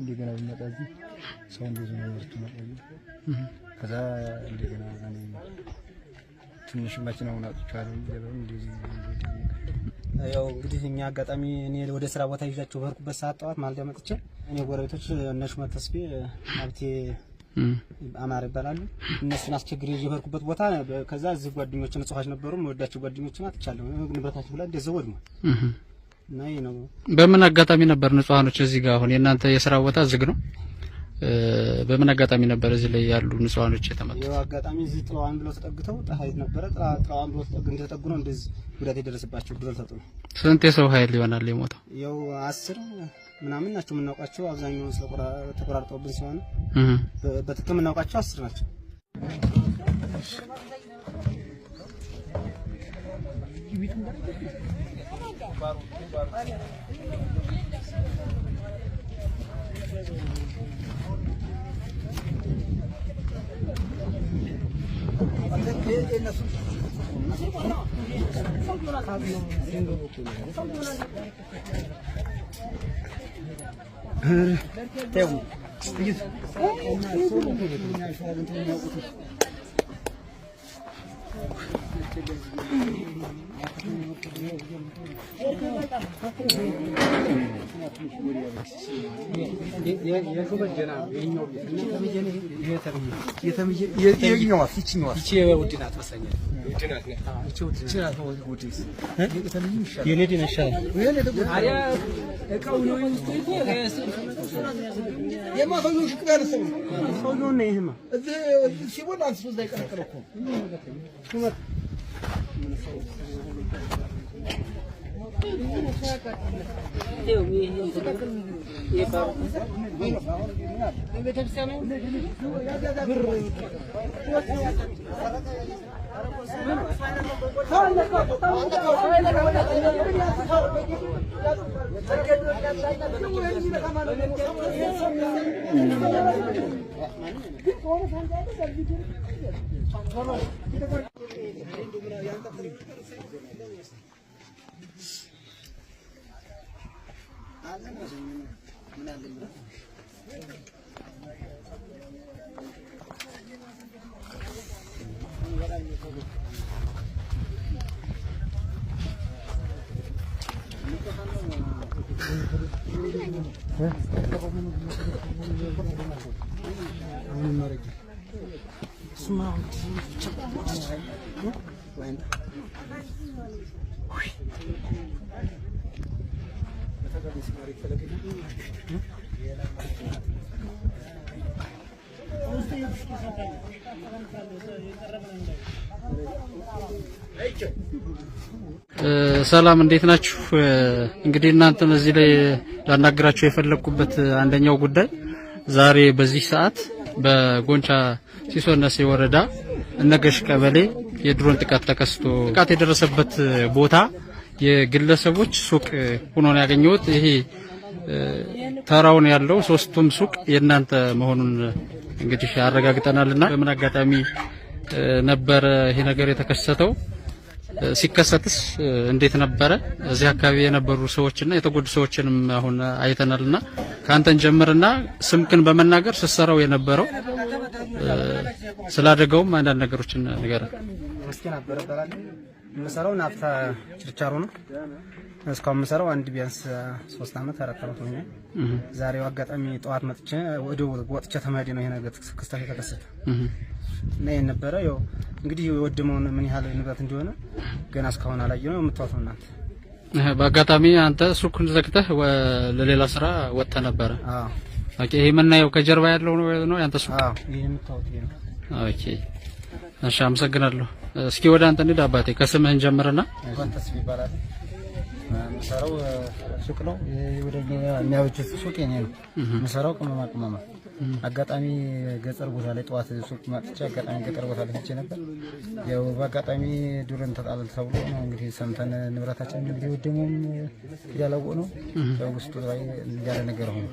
እንደገና በመጣዚ ሰው እንደዚህ ነው ወርቱ ነው ከዛ እንደገና ትንሽ ማኪናውን አጥቻለሁ እንደዚህ ያው እንግዲህ እኛ አጋጣሚ እኔ ወደ ስራ ቦታ ይዣቸው በርኩበት ሰዓት ጠዋት ማልዳ መጥቼ እኔ ጎረቤቶች እነሱ መተስቢ ሀብቴ አማር ይባላሉ እነሱን አስቸግሬ ይበርኩበት ቦታ ከዛ እዚህ ጓደኞች ንጹሃች ነበሩ ወዳቸው ጓደኞችን አጥቻለሁ ንብረታቸው ብላ እንደዚህ ወድሞ ናይ ነው። በምን አጋጣሚ ነበር ንጹሃኖች እዚህ ጋር አሁን የናንተ የሥራ ቦታ ዝግ ነው? በምን አጋጣሚ ነበር እዚህ ላይ ያሉ ንጹሃኖች የተመቱት? ያው አጋጣሚ እዚህ ጥላዋን ብለው ተጠግተው ጣሃይት ነበር ጥላዋን ብለው ተጠግተው ነው እንደዚህ ጉዳት የደረሰባቸው ብለው ተጠጡ። ስንት የሰው ኃይል ይሆናል የሞተው? ያው 10 ምናምን ናቸው የምናውቃቸው አብዛኛው ተቆራርጠውብን ሲሆን በትክክል የምናውቃቸው 10 ናቸው። ሰላም እንዴት ናችሁ? እንግዲህ እናንተም እዚህ ላይ ላናግራችሁ የፈለኩበት አንደኛው ጉዳይ ዛሬ በዚህ ሰዓት በጎንቻ ሲሶነሴ ወረዳ እነገሽ ቀበሌ የድሮን ጥቃት ተከስቶ ጥቃት የደረሰበት ቦታ የግለሰቦች ሱቅ ሆኖ ነው ያገኘሁት። ይሄ ተራውን ያለው ሶስቱም ሱቅ የናንተ መሆኑን እንግዲህ አረጋግጠናልና በምን አጋጣሚ ነበር ይሄ ነገር የተከሰተው? ሲከሰትስ እንዴት ነበረ? እዚህ አካባቢ የነበሩ ሰዎችና የተጎዱ ሰዎችንም አሁን አይተናልና ካንተን ጀምርና ስምክን በመናገር ስሰራው የነበረው ስላደገውም አንዳንድ ነገሮችን ንገረን። መስኪና በረበራለ መሰራው ናፍታ ችርቻሮ ነው። እስካሁን መሰራው አንድ ቢያንስ 3 አመት 4 አመት ሆነ። ዛሬው አጋጣሚ ጠዋት መጥቼ ወደ ወጥቼ ተማዲ ነው ይሄ ነገር ክስተት የተከሰተ ነው የነበረ። ያው እንግዲህ ወደመውን ምን ያህል ንብረት እንደሆነ ገና እስካሁን አላየነው። የምትዋተው እናንተ በአጋጣሚ አንተ ሱቁን ዘግተህ ለሌላ ስራ ወጥተህ ነበር? አዎ። ኦኬ። ይሄ የምናየው ከጀርባ ያለው ነው ያንተ ሱቅ? አዎ፣ ይሄ የምታውቁት ነው። ኦኬ፣ እሺ፣ አመሰግናለሁ። እስኪ ወደ አንተ እንሂድ አባቴ፣ ከስምህን ጀምርና። ተስፋ ይባላል። መሰራው ሱቅ ነው። ወደኛ የሚያወጭት ሱቅ የኔ ነው። መሰራው ቅመማ አጋጣሚ ገጠር ቦታ ላይ ጠዋት ሱቅ ማጥቻ አጋጣሚ ገጠር ቦታ ላይ ሄጄ ነበር። ያው በአጋጣሚ ዱርን ተጣለል ተብሎ ነው እንግዲህ ሰምተን ንብረታችን እንግዲህ ወደሙም ያላወቅ ነው። ያው ውስጡ ላይ ያለ ነገር ሆነ።